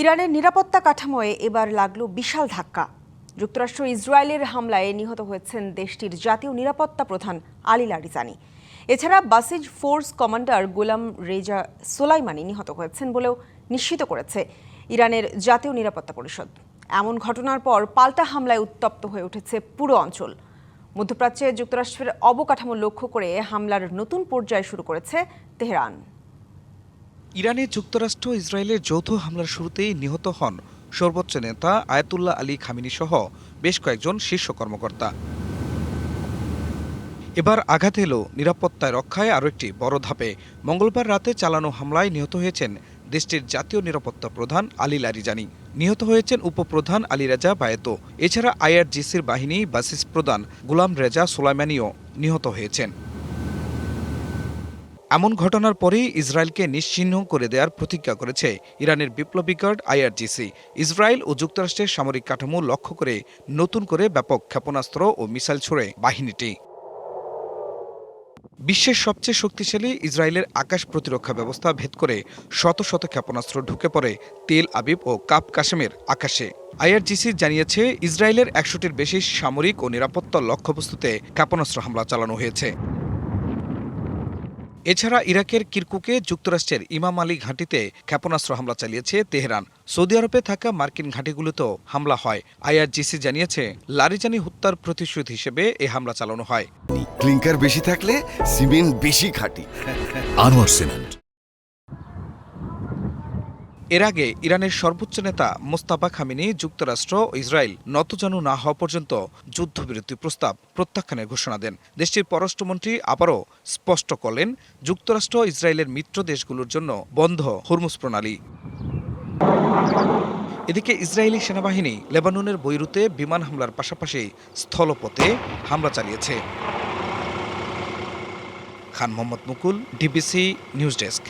ইরানের নিরাপত্তা কাঠামোয় এবার লাগলো বিশাল ধাক্কা। যুক্তরাষ্ট্র ইসরায়েলের হামলায় নিহত হয়েছেন দেশটির জাতীয় নিরাপত্তা প্রধান আলী লারিজানি। এছাড়া বাসিজ ফোর্স কমান্ডার গোলাম রেজা সোলাইমানি নিহত হয়েছেন বলেও নিশ্চিত করেছে ইরানের জাতীয় নিরাপত্তা পরিষদ। এমন ঘটনার পর পাল্টা হামলায় উত্তপ্ত হয়ে উঠেছে পুরো অঞ্চল। মধ্যপ্রাচ্যে যুক্তরাষ্ট্রের অবকাঠামো লক্ষ্য করে হামলার নতুন পর্যায় শুরু করেছে তেহরান। ইরানে যুক্তরাষ্ট্র ইসরায়েলের যৌথ হামলার শুরুতেই নিহত হন সর্বোচ্চ নেতা আয়াতুল্লাহ আলী খামেনি সহ বেশ কয়েকজন শীর্ষ কর্মকর্তা। এবার আঘাত এলো নিরাপত্তায় রক্ষায় আরও একটি বড় ধাপে। মঙ্গলবার রাতে চালানো হামলায় নিহত হয়েছেন দেশটির জাতীয় নিরাপত্তা প্রধান আলী লারিজানি, নিহত হয়েছেন উপপ্রধান আলী রেজা বায়েতো। এছাড়া আইআরজিসির বাহিনী বাসিস প্রধান গোলাম রেজা সোলাইমানিও নিহত হয়েছেন। এমন ঘটনার পরেই ইসরায়েলকে নিশ্চিহ্ন করে দেওয়ার প্রতিজ্ঞা করেছে ইরানের বিপ্লবী গার্ড আইআরজিসি। ইসরায়েল ও যুক্তরাষ্ট্রের সামরিক কাঠামো লক্ষ্য করে নতুন করে ব্যাপক ক্ষেপণাস্ত্র ও মিসাইল ছোড়ে বাহিনীটি। বিশ্বের সবচেয়ে শক্তিশালী ইসরায়েলের আকাশ প্রতিরক্ষা ব্যবস্থা ভেদ করে শত শত ক্ষেপণাস্ত্র ঢুকে পড়ে তেল আবিব ও কাপ কাশেমের আকাশে। আইআরজিসি জানিয়েছে ইসরায়েলের ১০০টির বেশি সামরিক ও নিরাপত্তা লক্ষ্যবস্তুতে ক্ষেপণাস্ত্র হামলা চালানো হয়েছে। এছাড়া ইরাকের কিরকুকে যুক্তরাষ্ট্রের ইমাম আলী ঘাঁটিতে ক্ষেপণাস্ত্র হামলা চালিয়েছে তেহরান। সৌদি আরবে থাকা মার্কিন ঘাঁটিগুলোতেও হামলা হয়। আইআরজিসি জানিয়েছে লারিজানি হত্যার প্রতিশোধ হিসেবে এ হামলা চালানো হয়। ক্লিংকার বেশি থাকলে সিমেন্ট বেশি খাঁটি। আনোয়ার সিমেন্ট। এর আগে ইরানের সর্বোচ্চ নেতা মোস্তাফা খামেনি যুক্তরাষ্ট্র ও ইসরায়েল নতজানু না হওয়া পর্যন্ত যুদ্ধবিরতি প্রস্তাব প্রত্যাখ্যানের ঘোষণা দেন। দেশটির পররাষ্ট্রমন্ত্রী আবারও স্পষ্ট করলেন, যুক্তরাষ্ট্র ইসরায়েলের মিত্র দেশগুলোর জন্য বন্ধ হরমুজ প্রণালী। এদিকে ইসরায়েলি সেনাবাহিনী লেবাননের বৈরুতে বিমান হামলার পাশাপাশি স্থলপথে হামলা চালিয়েছে। খান মোহাম্মদ মুকুল, ডিবিসি নিউজ ডেস্ক।